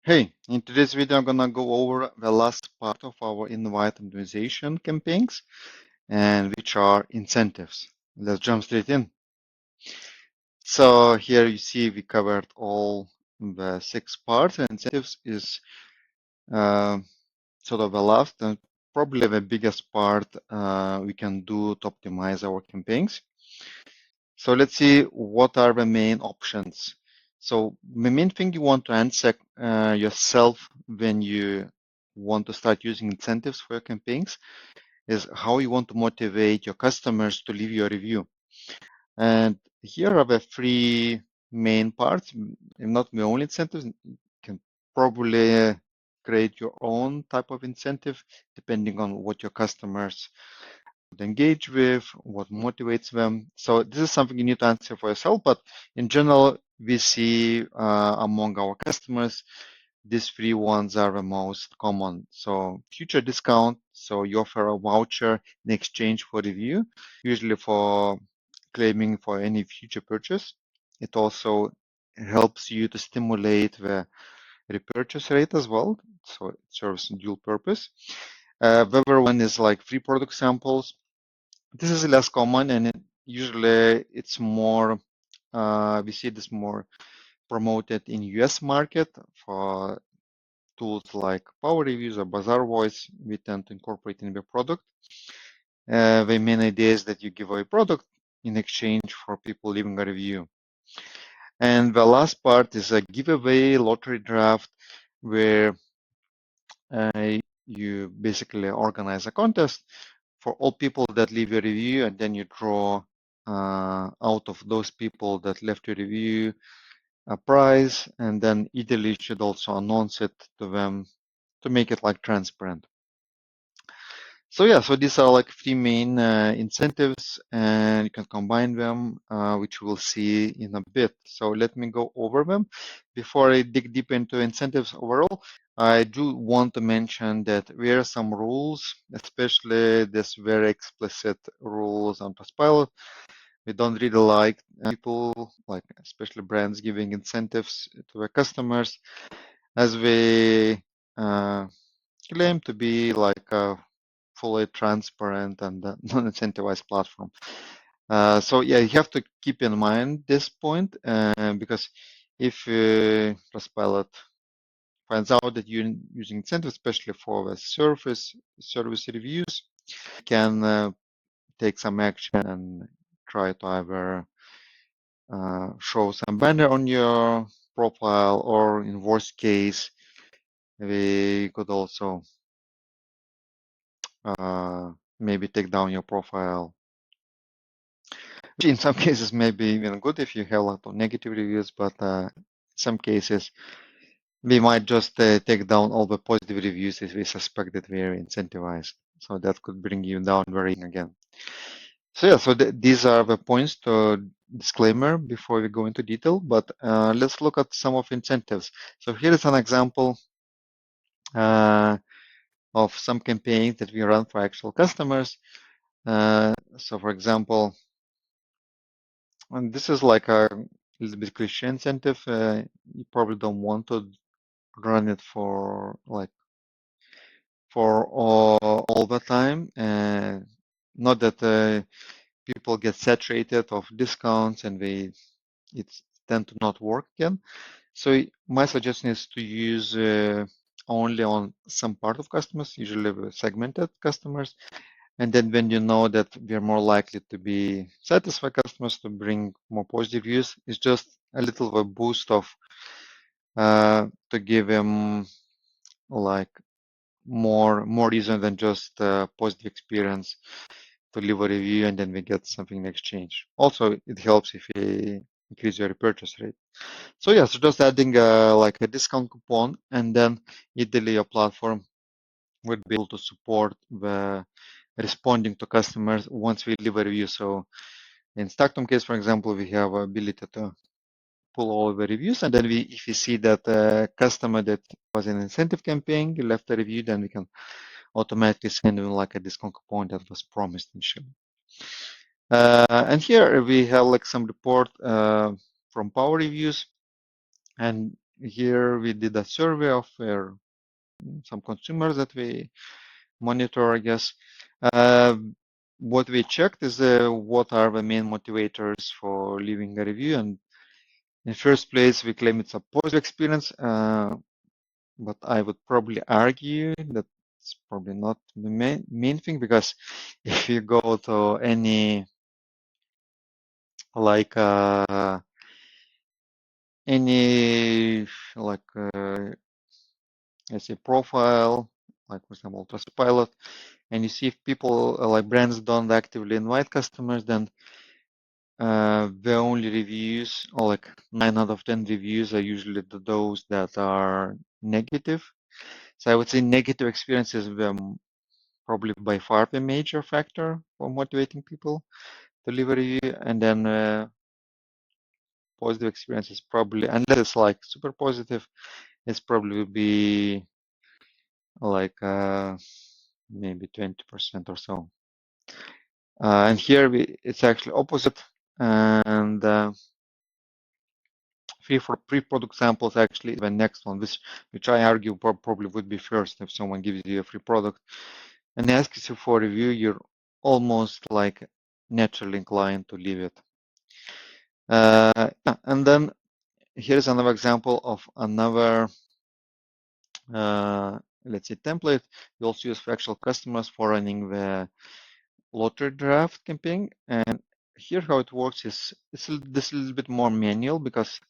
Hey, in today's video, I'm gonna go over the last part of our invite optimization campaigns, and which are incentives. Let's jump straight in. So here you see we covered all the 6 parts, and incentives is uh, sort of the last and probably the biggest part we can do to optimize our campaigns. So let's see what are the main options. So the main thing you want to answer yourself when you want to start using incentives for your campaigns is how you want to motivate your customers to leave you a review. And here are the 3 main parts, not the only incentives. You can probably create your own type of incentive depending on what your customers engage with, what motivates them. So this is something you need to answer for yourself. But in general, we see among our customers, these 3 ones are the most common. So future discount. So you offer a voucher in exchange for review, usually for claiming for any future purchase. It also helps you to stimulate the repurchase rate as well. So it serves dual purpose. The other one is like free product samples. This is less common, and usually it's more, we see this more promoted in US market for tools like Power Reviews or Bazaar Voice. We tend to incorporate in the product. The main idea is that you give away product in exchange for people leaving a review. And the last part is a giveaway lottery draft where you basically organize a contest for all people that leave a review, and then you draw out of those people that left a review a prize, and then ideally you should also announce it to them to make it like transparent. So yeah, so these are like 3 main incentives, and you can combine them, which we'll see in a bit. So let me go over them. Before I dig deep into incentives overall, I do want to mention that there are some rules, especially this very explicit rules on Trustpilot. We don't really like people, like especially brands, giving incentives to their customers, as we claim to be like a fully transparent and non-incentivized platform. So yeah, you have to keep in mind this point, because if Trustpilot finds out that you're using incentives, especially for the service reviews, can take some action and try to either show some banner on your profile, or in worst case, we could also maybe take down your profile. Which in some cases may be even good if you have a lot of negative reviews, but in some cases we might just take down all the positive reviews if we suspect that we are incentivized. So that could bring you down very again. So yeah, so these are the points to disclaimer before we go into detail, but let's look at some of incentives. So here is an example of some campaigns that we run for actual customers. So for example, and this is like a little bit cliche incentive. You probably don't want to run it for like for all the time. Not that people get saturated of discounts and it's tend to not work again. So my suggestion is to use only on some part of customers, usually with segmented customers. And then when you know that we're more likely to be satisfied customers to bring more positive views, it's just a little of a boost of to give them like more reason than just a positive experience to leave a review, and then we get something in exchange. Also, it helps if you increase your repurchase rate. So yeah, so just adding like a discount coupon, and then ideally your platform would be able to support the responding to customers once we leave a review. So in Stockton case, for example, we have ability to pull all the reviews, and then if we see that a customer that was in an incentive campaign left a review, then we can automatically send them like a discount coupon that was promised initially. And here we have like some report from Power Reviews, and here we did a survey of some consumers that we monitor, I guess. What we checked is what are the main motivators for leaving a review. And in first place, we claim it's a positive experience, but I would probably argue that it's probably not the main thing, because if you go to any like any like let's say profile, like for example Trustpilot, and you see if people like brands don't actively invite customers, then the only reviews, or like 9 out of 10 reviews, are usually those that are negative. So I would say negative experiences were probably by far the major factor for motivating people to leave a review, and then positive experiences probably, unless it's like super positive, it's probably will be like maybe 20% or so. And here it's actually opposite. And free product samples actually the next one, which I argue probably would be first. If someone gives you a free product and asks you for a review, you're almost like naturally inclined to leave it. Yeah, and then here's another example of another let's say template we also use for actual customers for running the lottery draft campaign. And here how it works is this a little bit more manual, because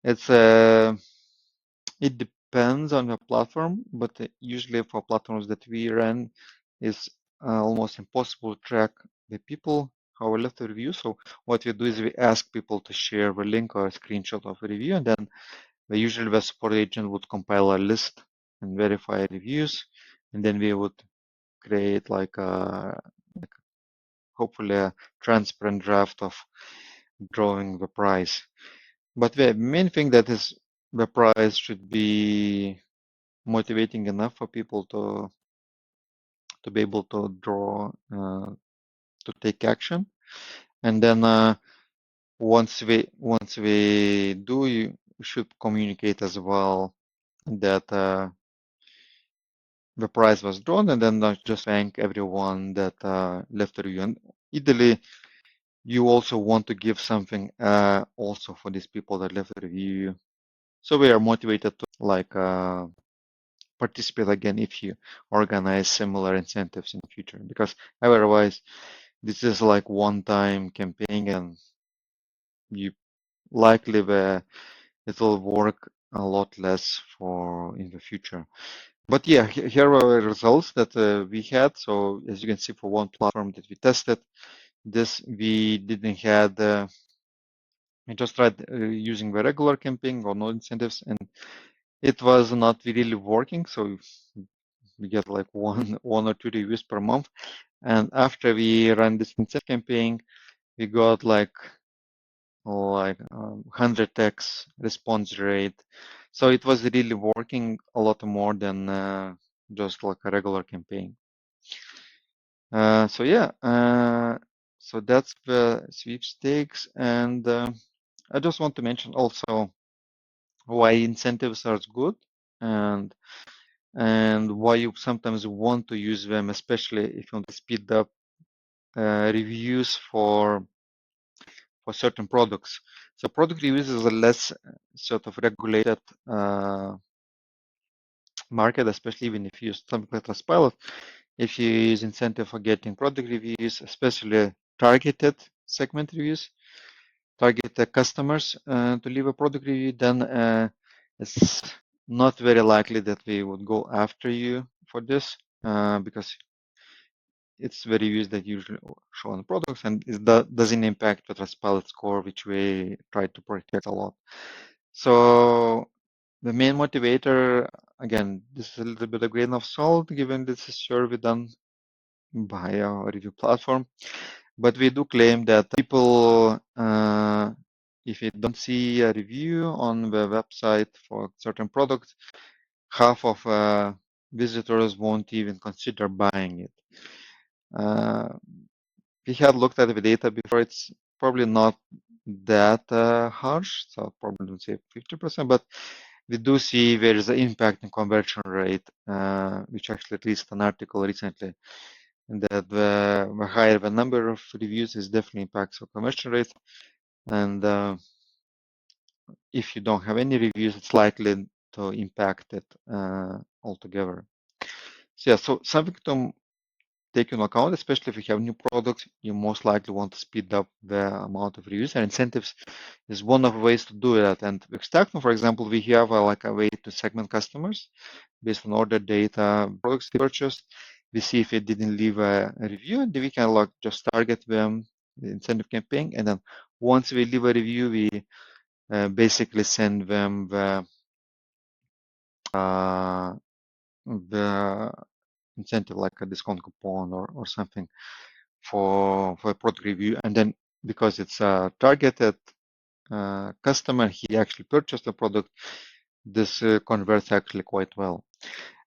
it's it depends on the platform, but usually for platforms that we run, it's almost impossible to track the people how left a review. So what we do is we ask people to share a link or a screenshot of a review, and then usually the support agent would compile a list and verify reviews, and then we would create like hopefully a transparent draft of drawing the price. But the main thing that is the price should be motivating enough for people to be able to draw to take action. And then once we do, you should communicate as well that the price was drawn, and then just thank everyone that left a review. And ideally, you also want to give something also for these people that left a review, so we are motivated to like participate again if you organize similar incentives in the future, because otherwise this is like one-time campaign, and you likely it will work a lot less for in the future. But yeah, here are the results that we had. So as you can see, for one platform that we tested, this we didn't had. We just tried using the regular campaign or no incentives, and it was not really working. So we get like one or two reviews per month. And after we ran this incentive campaign, we got like 100x response rate. So it was really working a lot more than just like a regular campaign. So yeah, so that's the sweepstakes. And I just want to mention also why incentives are good, and why you sometimes want to use them, especially if you want to speed up reviews for certain products. So product reviews is a less sort of regulated market, especially even if you use something like Trustpilot. If you use incentive for getting product reviews, especially targeted segment reviews, target the customers to leave a product review, then it's not very likely that we would go after you for this, because it's the reviews that usually show on the products, and it doesn't impact the Trustpilot score, which we try to protect a lot. So the main motivator, again, this is a little bit a grain of salt, given this is survey done by a review platform. But we do claim that people, if you don't see a review on the website for certain products, half of visitors won't even consider buying it. We had looked at the data before. It's probably not that harsh, so probably would say 50%, but we do see there is an impact in conversion rate, which actually at least an article recently, that the higher the number of reviews is definitely impacts the conversion rate. And if you don't have any reviews, it's likely to impact it altogether. So yeah, so something to take into account, especially if you have new products, you most likely want to speed up the amount of reviews, and incentives is one of the ways to do that. And with Stackton, for example, we have like a way to segment customers based on order data, products they purchased. We see if they didn't leave a review, and then we can like just target them, the incentive campaign, and then once we leave a review, we basically send them the incentive like a discount coupon or something for a product review. And then because it's a targeted customer, he actually purchased the product, this converts actually quite well.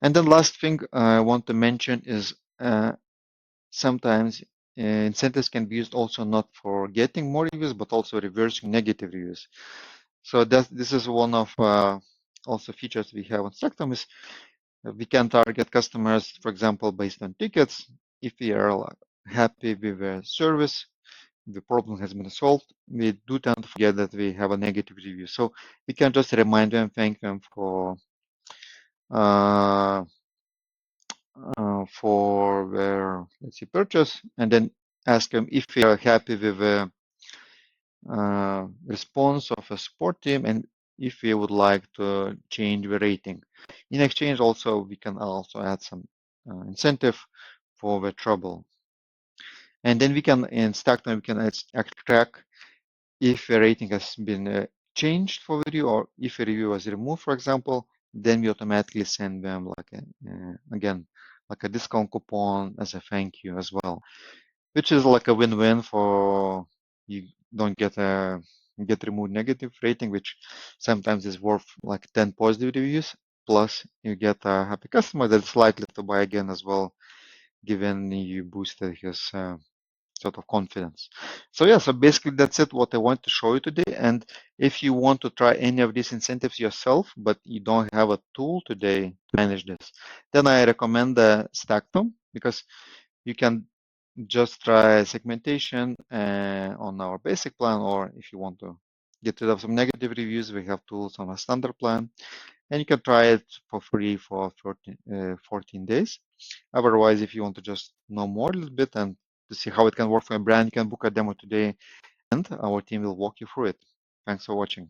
And then last thing I want to mention is sometimes incentives can be used also not for getting more reviews, but also reversing negative reviews. So this is one of also features we have on Sectum is we can target customers, for example, based on tickets. If we are happy with the service, the problem has been solved, we do tend to forget that we have a negative review. So we can just remind them, thank them uh, for their, let's see, purchase, and then ask them if they are happy with the response of a support team and if we would like to change the rating. In exchange, also we can also add some incentive for the trouble. And then we can, in Stackton, we can track if a rating has been changed for the review or if a review was removed, for example, then we automatically send them like again, like a discount coupon as a thank you as well, which is like a win-win for you don't get removed negative rating, which sometimes is worth like 10 positive reviews, plus you get a happy customer that's likely to buy again as well, given you boosted his sort of confidence. So yeah, so basically that's it what I want to show you today. And if you want to try any of these incentives yourself, but you don't have a tool today to manage this, then I recommend the Stacktom, because you can just try segmentation on our basic plan, or if you want to get rid of some negative reviews, we have tools on a standard plan, and you can try it for free for 14 days. Otherwise, if you want to just know more a little bit and to see how it can work for a brand, you can book a demo today and our team will walk you through it. Thanks for watching.